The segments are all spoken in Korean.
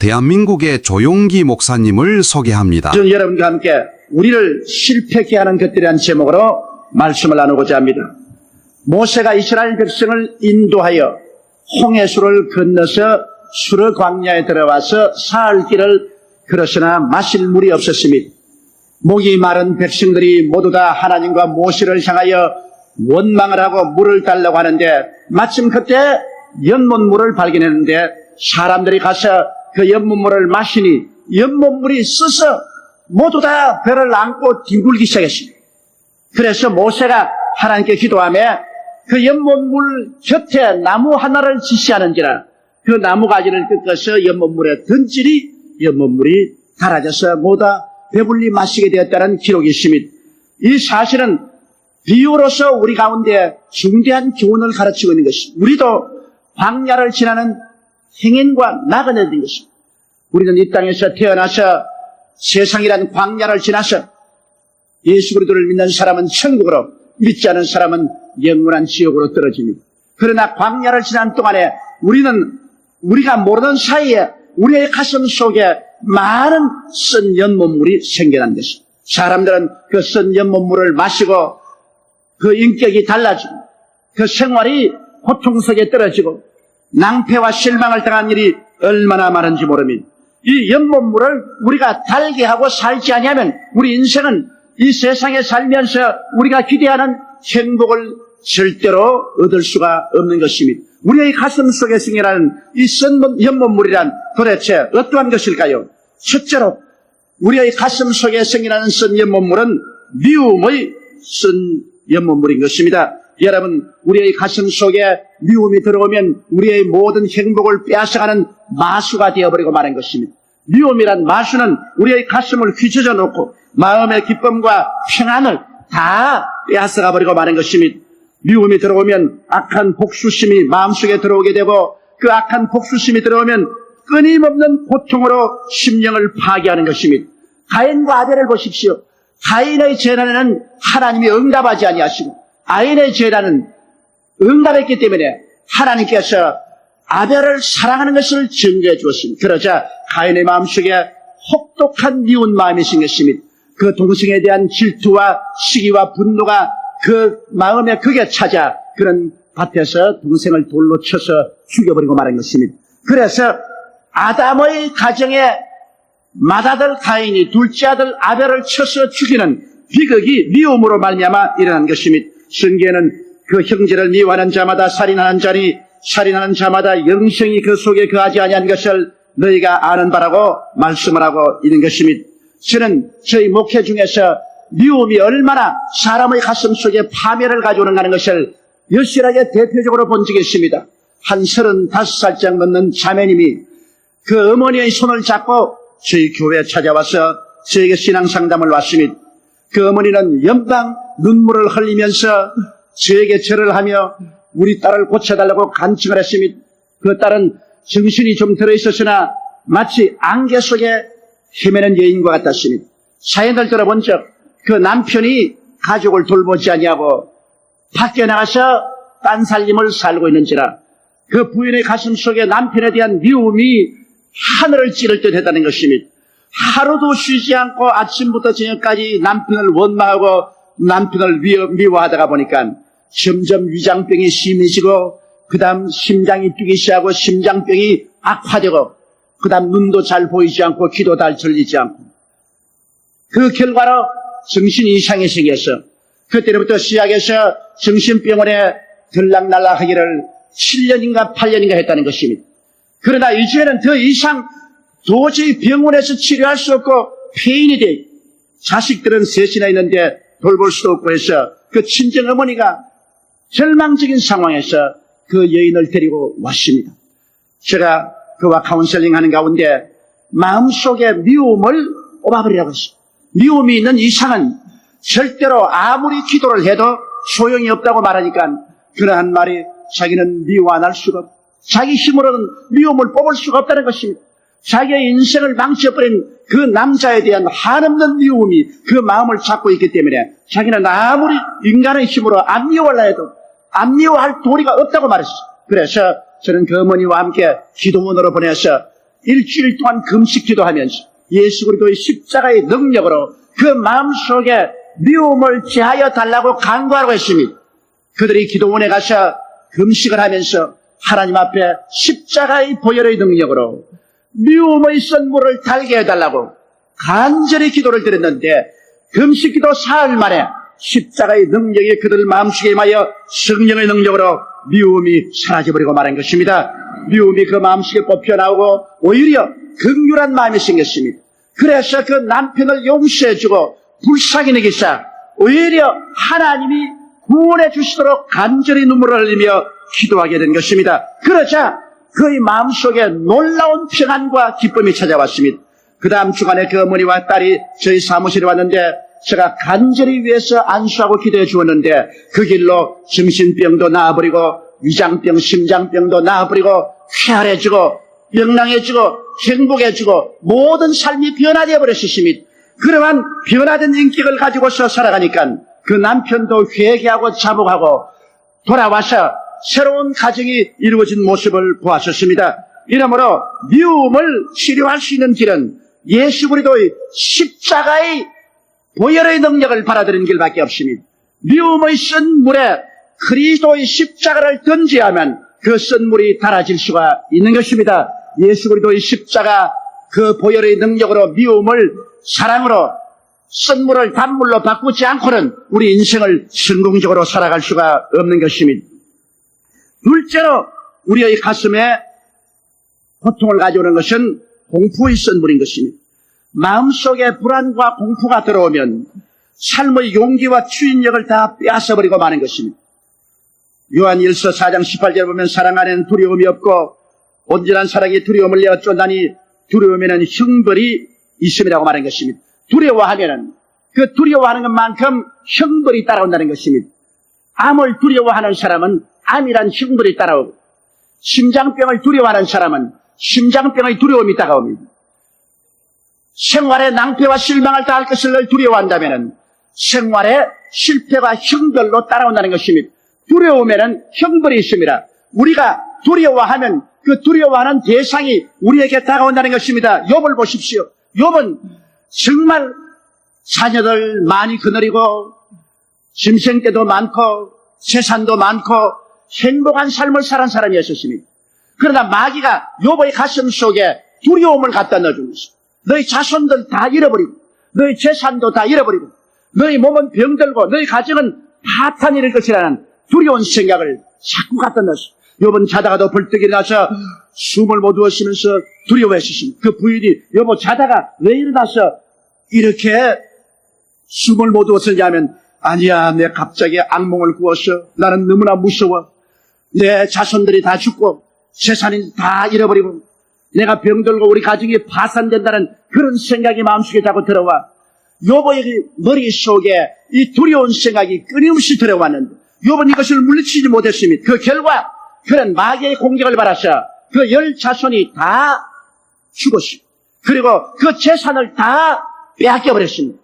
대한민국의 조용기 목사님을 소개합니다. 저는 여러분과 함께 우리를 실패케 하는 것들이라는 제목으로 말씀을 나누고자 합니다. 모세가 이스라엘 백성을 인도하여 홍해수를 건너서 수르 광야에 들어와서 사흘 길을 걸었으나 마실 물이 없었습니다. 목이 마른 백성들이 모두 다 하나님과 모세를 향하여 원망을 하고 물을 달라고 하는데 마침 그때 연못물을 발견했는데 사람들이 가서 그 연못물을 마시니 연못물이 써서 모두 다 배를 안고 뒹굴기 시작했습니다. 그래서 모세가 하나님께 기도하며 그 연못물 곁에 나무 하나를 지시하는지라 그 나무 가지를 꺾어서 연못물에 던지니 연못물이 갈아져서 모두 배불리 마시게 되었다는 기록이 있습니다. 이 사실은 비유로서 우리 가운데 중대한 교훈을 가르치고 있는 것입니다. 우리도 광야를 지나는 행인과 나그네들인 것입니다. 우리는 이 땅에서 태어나서 세상이란 광야를 지나서 예수 그리스도를 믿는 사람은 천국으로, 믿지 않은 사람은 영원한 지옥으로 떨어집니다. 그러나 광야를 지난 동안에 우리는 우리가 모르는 사이에 우리의 가슴 속에 많은 쓴 연못물이 생겨난 것입니다. 사람들은 그 쓴 연못물을 마시고 그 인격이 달라지고 그 생활이 고통 속에 떨어지고 낭패와 실망을 당한 일이 얼마나 많은지 모릅니다. 이 연못물을 우리가 달게 하고 살지 아니하면 우리 인생은 이 세상에 살면서 우리가 기대하는 행복을 절대로 얻을 수가 없는 것입니다. 우리의 가슴 속에 생겨나는 이 쓴 연못물이란 도대체 어떠한 것일까요? 첫째로 우리의 가슴 속에 생겨나는 쓴 연못물은 미움의 쓴 연못물인 것입니다. 여러분, 우리의 가슴 속에 미움이 들어오면 우리의 모든 행복을 빼앗아가는 마수가 되어버리고 마는 것입니다. 미움이란 마수는 우리의 가슴을 휘저어 놓고 마음의 기쁨과 평안을 다 빼앗아가 버리고 마는 것입니다. 미움이 들어오면 악한 복수심이 마음속에 들어오게 되고 그 악한 복수심이 들어오면 끊임없는 고통으로 심령을 파괴하는 것입니다. 가인과 아벨을 보십시오. 가인의 재난에는 하나님이 응답하지 아니하시고 아벨의 재난은 응답했기 때문에 하나님께서 아벨을 사랑하는 것을 증거해 주었습니다. 그러자 가인의 마음속에 혹독한 미운 마음이 생겼습니다. 그 동생에 대한 질투와 시기와 분노가 그 마음에 극에 찾아 그런 밭에서 동생을 돌로 쳐서 죽여버리고 말한 것입니다. 그래서 아담의 가정에 맏아들 가인이 둘째 아들 아벨을 쳐서 죽이는 비극이 미움으로 말미암아 일어난 것입니다. 성경에는 그 형제를 미워하는 자마다 살인하는 자니 살인하는 자마다 영생이 그 속에 거하지 아니한 것을 너희가 아는 바라고 말씀을 하고 있는 것입니다. 저는 저희 목회 중에서 미움이 얼마나 사람의 가슴 속에 파멸을 가져오는가 하는 것을 여실하게 대표적으로 본 적이 있습니다. 한 35살쯤 넘는 자매님이 그 어머니의 손을 잡고 저희 교회에 찾아와서 저에게 신앙 상담을 왔습니다. 그 어머니는 연방 눈물을 흘리면서 저에게 절을 하며 우리 딸을 고쳐달라고 간청을 했습니다. 그 딸은 정신이 좀 들어있었으나 마치 안개 속에 헤매는 여인과 같았습니다. 사연을 들어본 적 그 남편이 가족을 돌보지 아니하고 밖에 나가서 딴 살림을 살고 있는지라 그 부인의 가슴 속에 남편에 대한 미움이 하늘을 찌를 듯 했다는 것입니다. 하루도 쉬지 않고 아침부터 저녁까지 남편을 원망하고 남편을 미워하다가 보니까 점점 위장병이 심해지고 그 다음 심장이 뛰기 시작하고 심장병이 악화되고 그 다음 눈도 잘 보이지 않고 귀도 잘 들리지 않고 그 결과로 정신이 이상이 생겨서 그때부터 시작해서 정신병원에 들락날락하기를 7년인가 8년인가 했다는 것입니다. 그러나 이제는 더 이상 도저히 병원에서 치료할 수 없고 폐인이 돼 자식들은 셋이나 있는데 돌볼 수도 없고 해서 그 친정 어머니가 절망적인 상황에서 그 여인을 데리고 왔습니다. 제가 그와 카운셀링 하는 가운데 마음속에 미움을 뽑아버리라고 했습니다. 미움이 있는 이상은 절대로 아무리 기도를 해도 소용이 없다고 말하니까 그러한 말이 자기는 미워 안 할 수가 없고 자기 힘으로는 미움을 뽑을 수가 없다는 것입니다. 자기의 인생을 망쳐버린 그 남자에 대한 한없는 미움이 그 마음을 잡고 있기 때문에 자기는 아무리 인간의 힘으로 안 미워하려 해도 안 미워할 도리가 없다고 말했어요. 그래서 저는 그 어머니와 함께 기도원으로 보내서 일주일 동안 금식 기도하면서 예수 그리스도의 십자가의 능력으로 그 마음속에 미움을 제하여 달라고 간구하고 했습니다. 그들이 기도원에 가서 금식을 하면서 하나님 앞에 십자가의 보혈의 능력으로 미움의 선물을 달게 해달라고 간절히 기도를 드렸는데 금식기도 사흘 만에 십자가의 능력이 그들 마음속에 임하여 성령의 능력으로 미움이 사라져버리고 말한 것입니다. 미움이 그 마음속에 뽑혀나오고 오히려 긍휼한 마음이 생겼습니다. 그래서 그 남편을 용서해주고 불쌍히 여기사 오히려 하나님이 구원해 주시도록 간절히 눈물을 흘리며 기도하게 된 것입니다. 그러자 그의 마음속에 놀라운 평안과 기쁨이 찾아왔습니다. 그 다음 주간에 그 어머니와 딸이 저희 사무실에 왔는데 제가 간절히 위해서 안수하고 기도해 주었는데 그 길로 정신병도 나아버리고 위장병, 심장병도 나아버리고 쾌활해지고 명랑해지고 행복해지고 모든 삶이 변화되어 버렸습니다. 그러한 변화된 인격을 가지고서 살아가니까 그 남편도 회개하고 자복하고 돌아와서 새로운 가정이 이루어진 모습을 보았었습니다. 이러므로 미움을 치료할 수 있는 길은 예수 그리스도의 십자가의 보혈의 능력을 받아들이는 길밖에 없습니다. 미움의 쓴 물에 그리스도의 십자가를 던지하면 그 쓴 물이 달아질 수가 있는 것입니다. 예수 그리스도의 십자가 그 보혈의 능력으로 미움을 사랑으로 쓴 물을 단물로 바꾸지 않고는 우리 인생을 성공적으로 살아갈 수가 없는 것입니다. 둘째로 우리의 가슴에 고통을 가져오는 것은 공포의 쓴 물인 것입니다. 마음속에 불안과 공포가 들어오면 삶의 용기와 추진력을 다 빼앗아버리고 마는 것입니다. 요한일서 4장 18절에 보면 사랑 안에는 두려움이 없고 온전한 사랑이 두려움을 내어 쫓나니 두려움에는 형벌이 있음이라고 말한 것입니다. 두려워하면은 그 두려워하는 것만큼 형벌이 따라온다는 것입니다. 암을 두려워하는 사람은 암이란 형벌이 따라오고 심장병을 두려워하는 사람은 심장병의 두려움이 따라옵니다. 생활의 낭패와 실망을 당할 것을 늘 두려워한다면 생활의 실패와 형벌로 따라온다는 것입니다. 두려우면 형벌이 있습니다. 우리가 두려워하면 그 두려워하는 대상이 우리에게 다가온다는 것입니다. 욥을 보십시오. 욥은 정말 자녀들 많이 거느리고 짐승 때도 많고 재산도 많고 행복한 삶을 살은 사람이었습니다. 그러나 마귀가 욥의 가슴 속에 두려움을 갖다 넣어준 것입니다. 너희 자손들 다 잃어버리고 너희 재산도 다 잃어버리고 너희 몸은 병들고 너희 가정은 파탄이 될 것이라는 두려운 생각을 자꾸 갖다 넣었어요. 욥은 자다가도 벌떡 일어나서 숨을 못 쉬면서 두려워했습니다. 그 부인이 여보 자다가 왜 일어나서 이렇게 숨을 못 쉬었냐면 아니야 내 갑자기 악몽을 꾸었어. 나는 너무나 무서워. 내 자손들이 다 죽고 재산이 다 잃어버리고 내가 병들고 우리 가정이 파산된다는 그런 생각이 마음속에 자꾸 들어와. 욥의 머릿속에 이 두려운 생각이 끊임없이 들어왔는데 욥은 이것을 물리치지 못했습니다. 그 결과 그런 마귀의 공격을 받아서 그 10자손이 다 죽었습니다. 그리고 그 재산을 다 빼앗겨버렸습니다.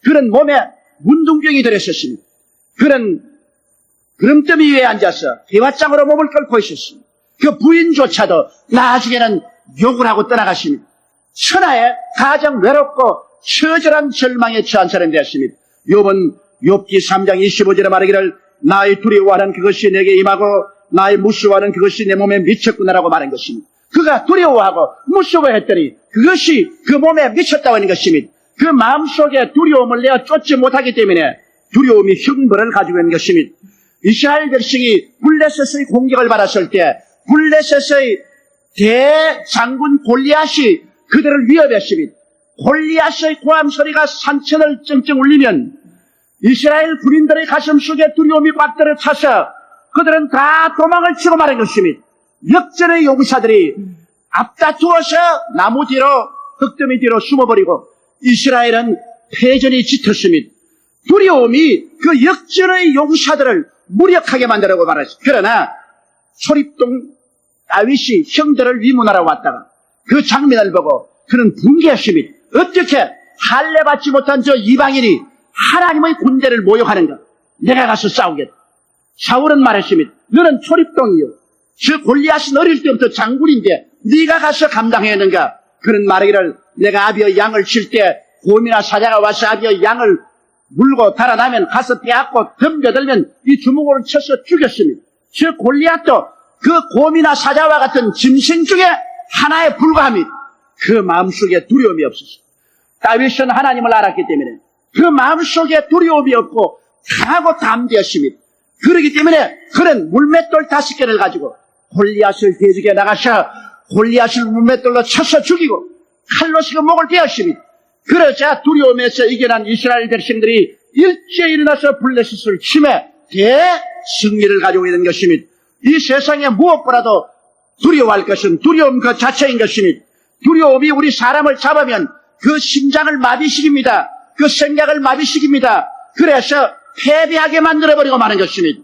그런 몸에 문둥병이 들었었습니다. 그런 그름더미 위에 앉아서 대화장으로 몸을 끓고 있었습니다. 그 부인조차도 나중에는 욕을 하고 떠나갔습니다. 천하에 가장 외롭고 처절한 절망에 처한 사람이 되었습니다. 욥은 욥기 3장 25절에 말하기를 나의 두려워하는 그것이 내게 임하고 나의 무서워하는 그것이 내 몸에 미쳤구나라고 말한 것입니다. 그가 두려워하고 무서워했더니 그것이 그 몸에 미쳤다고 하는 것입니다. 그 마음속에 두려움을 내어 쫓지 못하기 때문에 두려움이 형벌을 가지고 있는 것입니다. 이스라엘 백성이 블레셋의 공격을 받았을 때 블레셋의 대장군 골리앗이 그들을 위협했습니다. 골리앗의 고함 소리가 산천을 쩡쩡 울리면 이스라엘 군인들의 가슴 속에 두려움이 꽉 들어차서 그들은 다 도망을 치고 말한 것입니다. 역전의 용사들이 앞다투어서 나무 뒤로 흙더미 뒤로 숨어버리고 이스라엘은 패전이 짙었습니다. 두려움이 그 역전의 용사들을 무력하게 만들라고 말했습니다. 그러나 소립동 다윗이 형들을 위문하러 왔다가 그 장면을 보고 그는 분개했습니다. 어떻게 할례받지 못한 저 이방인이 하나님의 군대를 모욕하는가? 내가 가서 싸우겠다. 사울은 말했습니다. 너는 초립동이요. 저 골리앗은 어릴 때부터 장군인데 네가 가서 감당했는가? 그는 말하기를 내가 아비의 양을 칠 때 곰이나 사자가 와서 아비의 양을 물고 달아나면 가서 빼앗고 덤벼들면 이 주먹으로 쳐서 죽였습니다. 저 골리앗도 그 곰이나 사자와 같은 짐승 중에 하나에 불과합니다. 그 마음속에 두려움이 없었습니다. 다윗은 하나님을 알았기 때문에 그 마음속에 두려움이 없고 강하고 담대했습니다. 그렇기 때문에 그는 물맷돌 5개를 가지고 골리앗을 대적에 나가서 골리앗을 물맷돌로 쳐서 죽이고 칼로 그 목을 베었습니다. 그러자 두려움에서 이겨난 이스라엘 백성들이 일제히 일어나서 블레셋을 침해 대승리를 가지고 있는 것입니다. 이 세상에 무엇보다도 두려워할 것은 두려움 그 자체인 것입니다. 두려움이 우리 사람을 잡으면 그 심장을 마비시킵니다. 그 생각을 마비시킵니다. 그래서 패배하게 만들어버리고 마는 것입니다.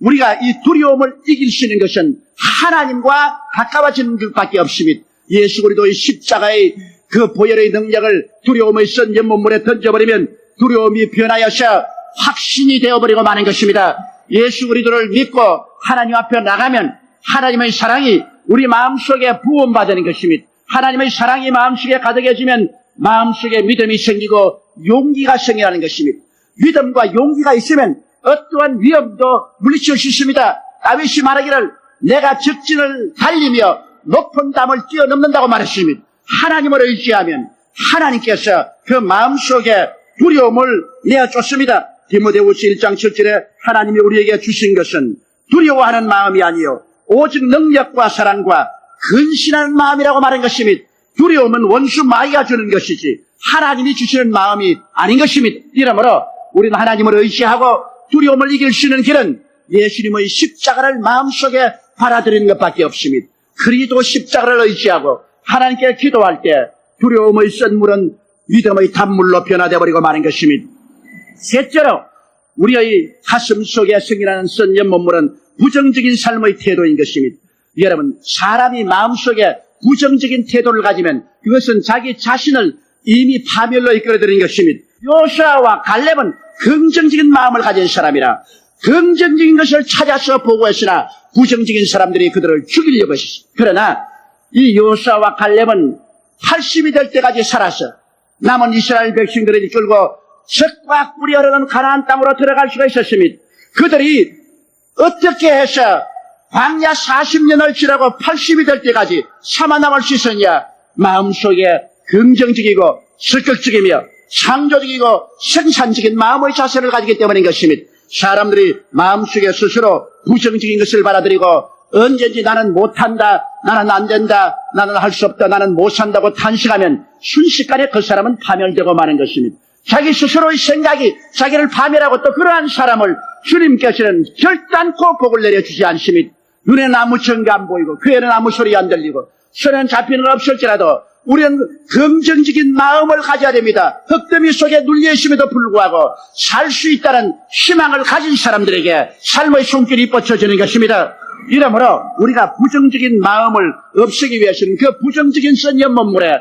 우리가 이 두려움을 이길 수 있는 것은 하나님과 가까워지는 것밖에 없습니다. 예수 그리스도의 십자가의 그 보혈의 능력을 두려움의 쓴 연못물에 던져버리면 두려움이 변하여서 확신이 되어버리고 마는 것입니다. 예수 그리스도를 믿고 하나님 앞에 나가면 하나님의 사랑이 우리 마음속에 부음받는 것입니다. 하나님의 사랑이 마음속에 가득해지면 마음속에 믿음이 생기고 용기가 생기는 것입니다. 믿음과 용기가 있으면 어떠한 위험도 물리칠 수 있습니다. 다윗이 말하기를 내가 적진을 달리며 높은 담을 뛰어넘는다고 말했습니다. 하나님을 의지하면 하나님께서 그 마음속에 두려움을 내어줬습니다. 디모데후서 1장 7절에 하나님이 우리에게 주신 것은 두려워하는 마음이 아니요 오직 능력과 사랑과 근신하는 마음이라고 말한 것입니다. 두려움은 원수 마귀가 주는 것이지 하나님이 주시는 마음이 아닌 것입니다. 이러므로 우리는 하나님을 의지하고 두려움을 이길 수 있는 길은 예수님의 십자가를 마음속에 받아들이는 것밖에 없습니다. 그리스도 십자가를 의지하고 하나님께 기도할 때 두려움의 쓴 물은 믿음의 단물로 변화되어 버리고 마는 것입니다. 셋째로 우리의 가슴 속에 승이라는 쓴 연못물은 부정적인 삶의 태도인 것입니다. 여러분, 사람이 마음속에 부정적인 태도를 가지면 그것은 자기 자신을 이미 파멸로 이끌어들인 것입니다. 요시아와 갈렙은 긍정적인 마음을 가진 사람이라 긍정적인 것을 찾아서 보고했으나 부정적인 사람들이 그들을 죽이려고 했습니다. 그러나 이 요시아와 갈렙은 80이 될 때까지 살아서 남은 이스라엘 백성들을 이끌고 젖과 꿀이 흐르는 가나안 땅으로 들어갈 수가 있었습니다. 그들이 어떻게 해서 광야 40년을 지나고 80이 될 때까지 살아남을 수 있었냐? 마음속에 긍정적이고 적극적이며 창조적이고 생산적인 마음의 자세를 가지기 때문인 것입니다. 사람들이 마음속에 스스로 부정적인 것을 받아들이고 언제든지 나는 못한다, 나는 안 된다, 나는 할 수 없다, 나는 못 산다고 탄식하면 순식간에 그 사람은 파멸되고 마는 것입니다. 자기 스스로의 생각이 자기를 파멸하고 또 그러한 사람을 주님께서는 결단코 복을 내려주지 않습니다. 눈에는 아무 증거 안 보이고 귀에는 아무 소리 안 들리고 손에는 잡히는 건 없을지라도 우리는 긍정적인 마음을 가져야 됩니다. 흙더미 속에 눌려 있음에도 불구하고 살 수 있다는 희망을 가진 사람들에게 삶의 손길이 뻗쳐지는 것입니다. 이러므로 우리가 부정적인 마음을 없애기 위해서는 그 부정적인 쓴 연못물에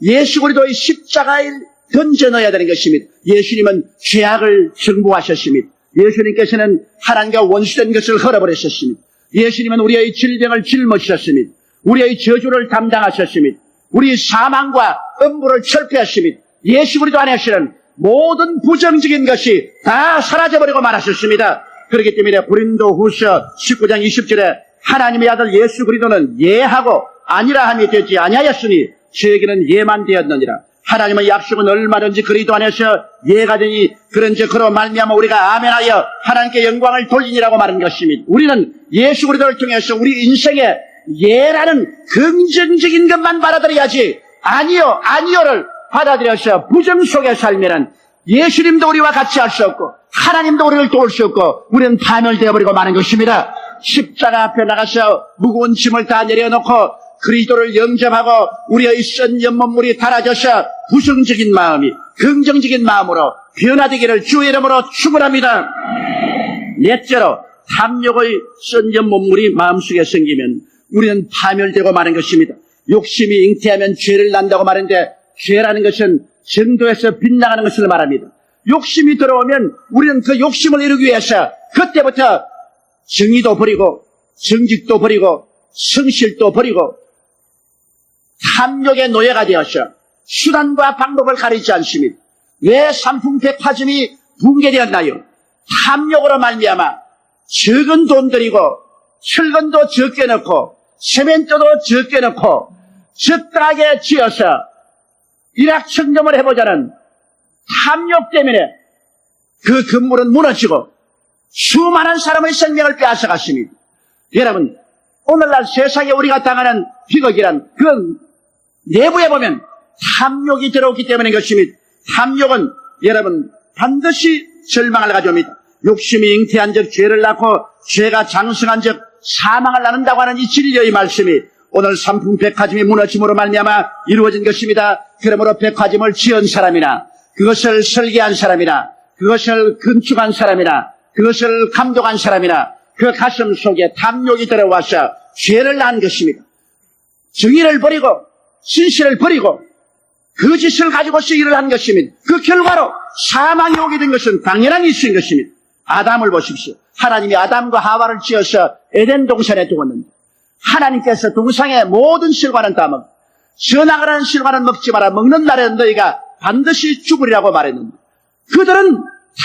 예수 그리스도의 십자가에 던져 넣어야 되는 것입니다. 예수님은 죄악을 승부하셨습니다. 예수님께서는 하나님과 원수된 것을 헐어버리셨습니다. 예수님은 우리의 질병을 짊어지셨습니다. 우리의 저주를 담당하셨습니다. 우리 사망과 음부를 철폐하십니다. 예수 그리스도 안에서는 모든 부정적인 것이 다 사라져버리고 말하셨습니다. 그렇기 때문에 고린도후서 19장 20절에 하나님의 아들 예수 그리스도는 예하고 아니라 함이 되지 아니하였으니 저에게는 예만 되었느니라. 하나님의 약속은 얼마든지 그리스도 안에서 예가 되니 그런즉 그로 말미암아 우리가 아멘하여 하나님께 영광을 돌리니라고 말한 것입니다. 우리는 예수 그리스도를 통해서 우리 인생에 예라는 긍정적인 것만 받아들여야지 아니요를 받아들여서 부정 속에 살면은 예수님도 우리와 같이 할 수 없고 하나님도 우리를 도울 수 없고 우리는 파멸되어버리고 마는 것입니다. 십자가 앞에 나가서 무거운 짐을 다 내려놓고 그리스도를 영접하고 우리의 쓴 연못물이 닳아져서 부정적인 마음이 긍정적인 마음으로 변화되기를 주의 이름으로 축원합니다. 넷째로 탐욕의 쓴 연못물이 마음속에 생기면 우리는 파멸되고 마는 것입니다. 욕심이 잉태하면 죄를 난다고 말하는데 죄라는 것은 정도에서 빗나가는 것을 말합니다. 욕심이 들어오면 우리는 그 욕심을 이루기 위해서 그때부터 정의도 버리고 정직도 버리고 성실도 버리고 탐욕의 노예가 되어서 수단과 방법을 가리지 않습니다. 왜 삼풍백화점이 붕괴되었나요? 탐욕으로 말미암아 적은 돈 들이고 철근도 적게 넣고 세멘트도 적게 넣고 적당하게 지어서 일확천금을 해보자는 탐욕 때문에 그 건물은 무너지고 수많은 사람의 생명을 빼앗아갔습니다. 여러분, 오늘날 세상에 우리가 당하는 비극이란 그 내부에 보면 탐욕이 들어오기 때문인 것입니다. 탐욕은 여러분 반드시 절망을 가져옵니다. 욕심이 잉태한 적 죄를 낳고 죄가 장성한 적 사망을 낳는다고 하는 이 진리의 말씀이 오늘 삼풍백화점이 무너짐으로 말미암아 이루어진 것입니다. 그러므로 백화점을 지은 사람이나 그것을 설계한 사람이나 그것을 건축한 사람이나 그것을 감독한 사람이나 그 가슴 속에 탐욕이 들어와서 죄를 낳은 것입니다. 정의를 버리고 진실을 버리고 거짓을 가지고서 일을 한 것입니다. 그 결과로 사망이 오게 된 것은 당연한 이슈인 것입니다. 아담을 보십시오. 하나님이 아담과 하와를 지어서 에덴 동산에 두었는데 하나님께서 동산의 모든 실과는 다 먹고 선악을 실과는 먹지 마라. 먹는 날에는 너희가 반드시 죽으리라고 말했는데 그들은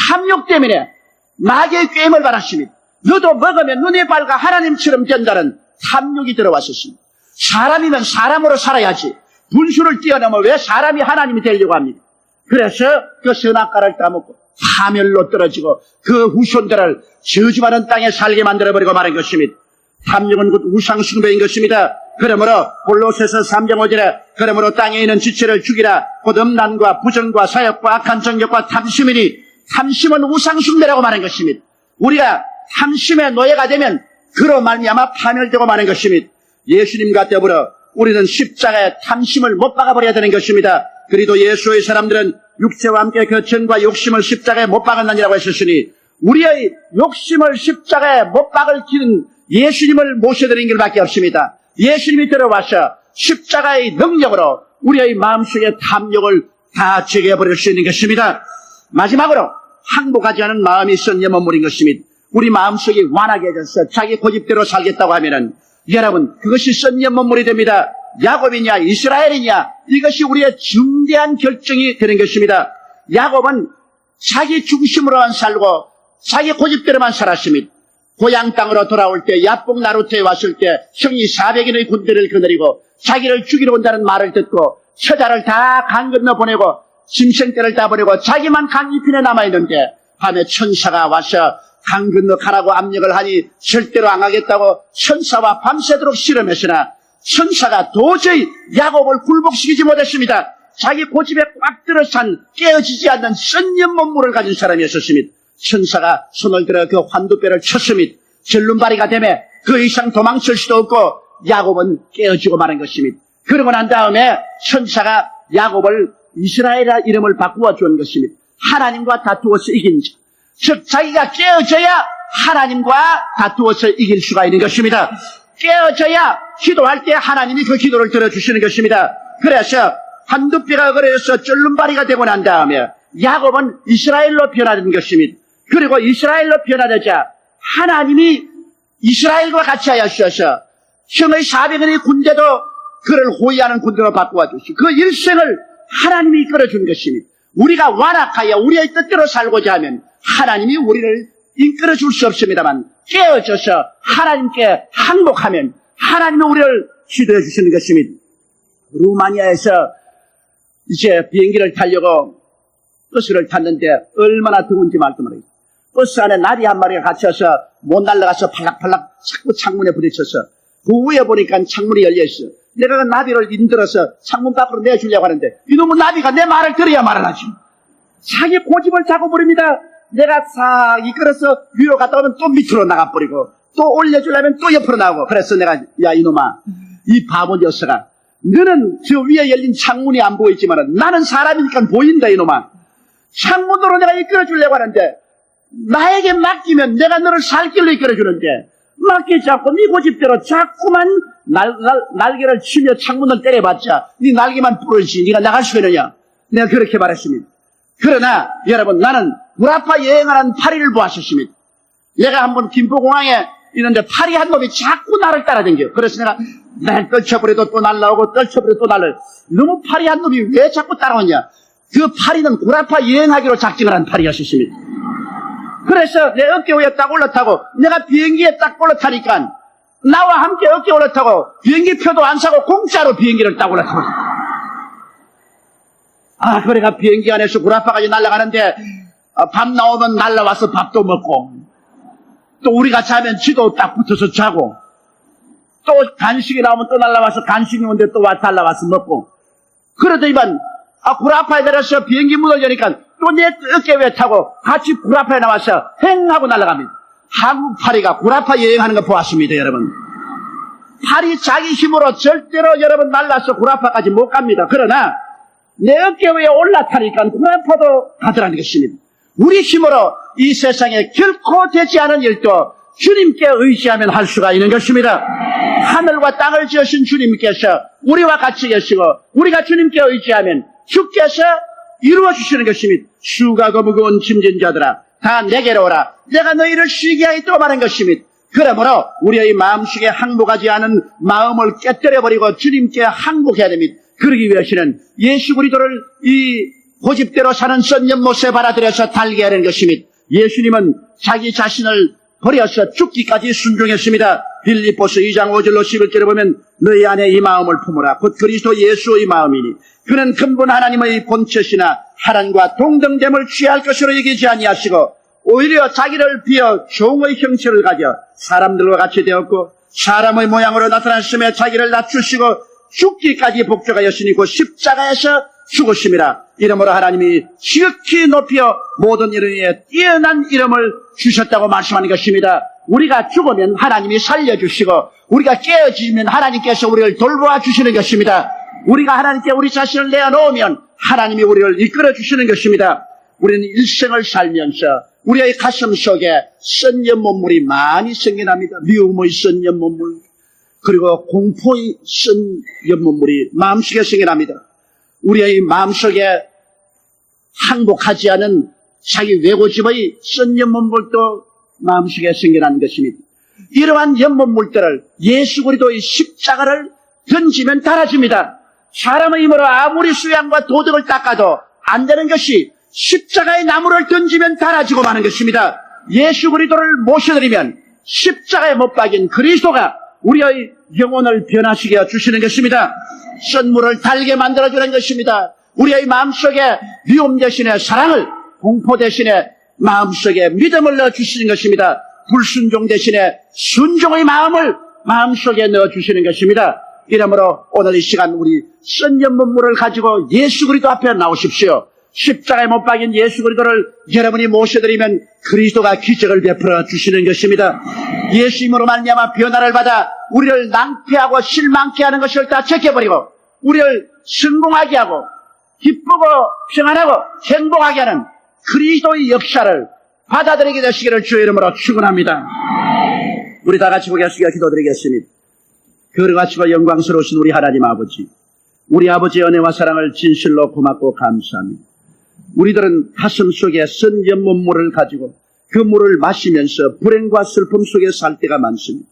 탐욕 때문에 마귀의 꾀임을 받았습니다. 너도 먹으면 눈이 밝아 하나님처럼 된다는 탐욕이 들어왔었습니다. 사람이면 사람으로 살아야지 분수를 뛰어넘어 왜 사람이 하나님이 되려고 합니까? 그래서 그 선악과를 따먹고 파멸로 떨어지고 그 후손들을 저주받은 땅에 살게 만들어버리고 말한 것입니다. 탐욕은 곧 우상숭배인 것입니다. 그러므로 골로새서 3장 5절에 그러므로 땅에 있는 지체를 죽이라 곧 음란과 부정과 사욕과 악한 정욕과 탐심이니 탐심은 우상숭배라고 말한 것입니다. 우리가 탐심의 노예가 되면 그로 말미암아 파멸되고 마는 것입니다. 예수님과 더불어 우리는 십자가에 탐심을 못 박아버려야 되는 것입니다. 그리도 예수의 사람들은 육체와 함께 그 전과 욕심을 십자가에 못 박았느니라고 하셨으니 우리의 욕심을 십자가에 못 박을 길은 예수님을 모셔드린 길밖에 없습니다. 예수님이 들어와서 십자가의 능력으로 우리의 마음속의 탐욕을 다 제거해버릴 수 있는 것입니다. 마지막으로 항복하지 않은 마음이 썩는 머물인 것입니다. 우리 마음속이 완악해져서 자기 고집대로 살겠다고 하면은 여러분 그것이 썩는 머물이 됩니다. 야곱이냐 이스라엘이냐 이것이 우리의 중대한 결정이 되는 것입니다. 야곱은 자기 중심으로만 살고 자기 고집대로만 살았습니다. 고향 땅으로 돌아올 때 야복 나루터에 왔을 때 형이 400인의 군대를 거느리고 자기를 죽이러 온다는 말을 듣고 처자를 다 강 건너 보내고 짐승떼를 다 버리고 자기만 강 이편에 남아있는데 밤에 천사가 와서 강 건너 가라고 압력을 하니 절대로 안 가겠다고 천사와 밤새도록 실험했으나 천사가 도저히 야곱을 굴복시키지 못했습니다. 자기 고집에 꽉 들어찬 깨어지지 않는 선념몸물을 가진 사람이었습니다. 천사가 손을 들어 그 환두뼈를 쳤습니다. 절름발이가 되매 그 이상 도망칠 수도 없고 야곱은 깨어지고 마는 것입니다. 그러고 난 다음에 천사가 야곱을 이스라엘이라 이름을 바꾸어 준 것입니다. 하나님과 다투어서 이긴 자. 즉 자기가 깨어져야 하나님과 다투어서 이길 수가 있는 것입니다. 깨어져야 기도할 때 하나님이 그 기도를 들어주시는 것입니다. 그래서 한두뼈가 그래서 쫄름바리가 되고 난 다음에 야곱은 이스라엘로 변화된 것입니다. 그리고 이스라엘로 변화되자 하나님이 이스라엘과 같이 하여주셔서 형의 400인의 군대도 그를 호위하는 군대로 바꾸어 주시고 그 일생을 하나님이 이끌어준 것입니다. 우리가 완악하여 우리의 뜻대로 살고자 하면 하나님이 우리를 이끌어줄 수 없습니다만 깨어져서 하나님께 항복하면 하나님이 우리를 지도해 주시는 것입니다. 루마니아에서 이제 비행기를 타려고 버스를 탔는데 얼마나 더운지 말도 못해요. 버스 안에 나비 한 마리가 갇혀서 못 날아가서 팔락팔락 자꾸 창문에 부딪혀서 그 위에 보니까 창문이 열려있어. 내가 그 나비를 인들어서 창문 밖으로 내주려고 하는데 이놈의 나비가 내 말을 들어야 말을 하지. 자기 고집을 자고 버립니다. 내가 싹 이끌어서 위로 갔다 오면 또 밑으로 나가버리고 또 올려주려면 또 옆으로 나오고 그래서 내가 야 이놈아 이 바보 녀석아 너는 저 위에 열린 창문이 안 보이지만 나는 사람이니까 보인다 이놈아. 창문으로 내가 이끌어주려고 하는데 나에게 맡기면 내가 너를 살 길로 이끌어주는데 맡기지 않고 네 고집대로 자꾸만 날개를 치며 창문을 때려봤자 네 날개만 부러지지 네가 나갈 수 있느냐. 내가 그렇게 말했습니다. 그러나 여러분 나는 구라파 여행하는 파리를 보았었습니다. 내가 한번 김포공항에 있는데 파리 한 놈이 자꾸 나를 따라다녀. 그래서 내가 날 떨쳐버려도 또 날라오고 떨쳐버려도 또 날라. 너무 파리한 놈이 왜 자꾸 따라오냐. 그 파리는 구라파 여행하기로 작정을 한 파리였습니다. 그래서 내 어깨 위에 딱 올라타고 내가 비행기에 딱 올라타니까 나와 함께 어깨 올라타고 비행기 표도 안 사고 공짜로 비행기를 딱 올라타고. 그래가 비행기 안에서 구라파까지 날아가는데 밤 나오면 날라와서 밥도 먹고 또 우리가 자면 지도 딱 붙어서 자고 또 간식이 나오면 또 날라와서 간식이 오는데 또 날라와서 먹고 그러더니만 구라파에 내려서 비행기 문을 여니까 또 내 어깨 위에 타고 같이 구라파에 나와서 횡하고 날아갑니다. 한국 파리가 구라파 여행하는 거 보았습니다, 여러분. 파리 자기 힘으로 절대로 여러분 날라서 구라파까지 못 갑니다. 그러나 내 어깨 위에 올라타니까 구라파도 가더라는 것입니다. 우리 힘으로 이 세상에 결코 되지 않은 일도 주님께 의지하면 할 수가 있는 것입니다. 하늘과 땅을 지으신 주님께서 우리와 같이 계시고 우리가 주님께 의지하면 주께서 이루어 주시는 것입니다. 수고하고 무거운 짐진 자들아 다 내게로 오라. 내가 너희를 쉬게 하겠다고 말한 것입니다. 그러므로 우리의 마음속에 항복하지 않은 마음을 깨뜨려버리고 주님께 항복해야 됩니다. 그러기 위해서는 예수 그리스도를 이 고집대로 사는 썬연못에 받아들여서 달게 하는 것입니다. 예수님은 자기 자신을 버려서 죽기까지 순종했습니다. 빌립보서 2장 5절로 11절에 보면 너희 안에 이 마음을 품으라. 곧 그리스도 예수의 마음이니 그는 근본 하나님의 본체시나 하나님과 동등됨을 취할 것으로 여기지 아니하시고 오히려 자기를 비어 종의 형체를 가져 사람들과 같이 되었고 사람의 모양으로 나타났음에 자기를 낮추시고 죽기까지 복종하였으니 곧 십자가에서 죽으심이라. 이러므로 하나님이 지극히 높여 모든 이름 위에 뛰어난 이름을 주셨다고 말씀하는 것입니다. 우리가 죽으면 하나님이 살려주시고 우리가 깨어지면 하나님께서 우리를 돌보아 주시는 것입니다. 우리가 하나님께 우리 자신을 내어놓으면 하나님이 우리를 이끌어 주시는 것입니다. 우리는 일생을 살면서 우리의 가슴 속에 썬연 몸물이 많이 생겨납니다. 미움의 썬연 몸물 그리고 공포의 썬연 몸물이 마음속에 생겨납니다. 우리의 마음속에 항복하지 않은 자기 외고집의 썬연 몸물도 마음속에 생겨나는 것입니다. 이러한 연못물들을 예수 그리스도의 십자가를 던지면 닳아집니다. 사람의 힘으로 아무리 수양과 도덕을 닦아도 안 되는 것이 십자가의 나무를 던지면 닳아지고 마는 것입니다. 예수 그리스도를 모셔드리면 십자가에 못 박인 그리스도가 우리의 영혼을 변화시켜 주시는 것입니다. 썬물을 달게 만들어주는 것입니다. 우리의 마음속에 미움 대신에 사랑을, 공포 대신에 마음속에 믿음을 넣어주시는 것입니다. 불순종 대신에 순종의 마음을 마음속에 넣어주시는 것입니다. 이러므로 오늘 이 시간 우리 썬연 몸물을 가지고 예수 그리스도 앞에 나오십시오. 십자가에 못 박인 예수 그리스도를 여러분이 모셔드리면 그리스도가 기적을 베풀어 주시는 것입니다. 예수님으로 말미암아 변화를 받아 우리를 낭패하고 실망케 하는 것을 다 제껴버리고 우리를 성공하게 하고 기쁘고 평안하고 행복하게 하는 그리스도의 역사를 받아들이게 되시기를 주의 이름으로 축원합니다. 우리 다 같이 고개숙여 기도드리겠습니다. 거룩하시고 영광스러우신 우리 하나님 아버지, 우리 아버지의 은혜와 사랑을 진실로 고맙고 감사합니다. 우리들은 가슴 속에 썬연 몸물을 가지고 그 물을 마시면서 불행과 슬픔 속에 살 때가 많습니다.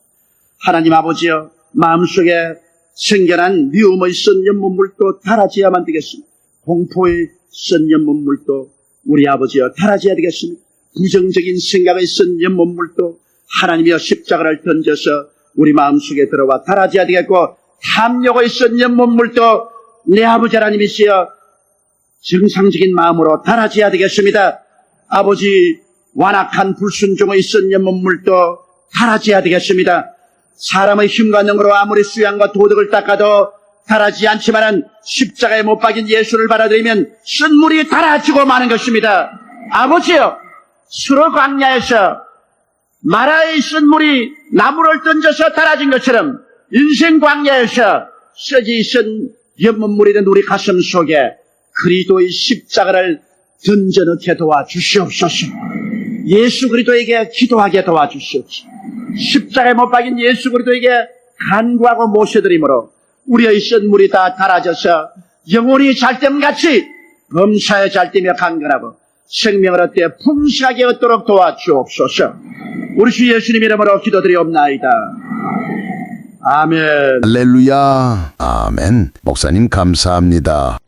하나님 아버지여, 마음속에 생겨난 미움의 썬연 몸물도 닳아져야만 되겠습니다. 공포의 썬연 몸물도 우리 아버지여 닳아져야 되겠습니다. 부정적인 생각의 썬연 몸물도 하나님이여 십자가를 던져서 우리 마음속에 들어와 닳아져야 되겠고, 탐욕의 썬연 몸물도 내 아버지 하나님이시여 정상적인 마음으로 닳아져야 되겠습니다. 아버지, 완악한 불순종의 썬연 몸물도 닳아져야 되겠습니다. 사람의 힘과 능으로 아무리 수양과 도덕을 닦아도 닳아지지 않지만은 십자가에 못 박인 예수를 받아들이면 쓴물이 닳아지고 마는 것입니다. 아버지여, 수로 광야에서 마라의 쓴물이 나무를 던져서 닳아진 것처럼 인생 광야에서 썩이 쓴 연못물이 된 우리 가슴 속에 그리스도의 십자가를 던져넣게 도와주시옵소서. 예수 그리스도에게 기도하게 도와주시옵소서. 십자가에 못 박인 예수 그리스도에게 간구하고 모셔드림으로 우리의 쓴물이 다 닳아져서 영혼이 잘됨같이 범사에 잘되며 강건하고 생명을 얻되 풍성하게 얻도록 도와주옵소서. 우리 주 예수님 이름으로 기도드리옵나이다. 아멘. 할렐루야. 아멘. 목사님 감사합니다.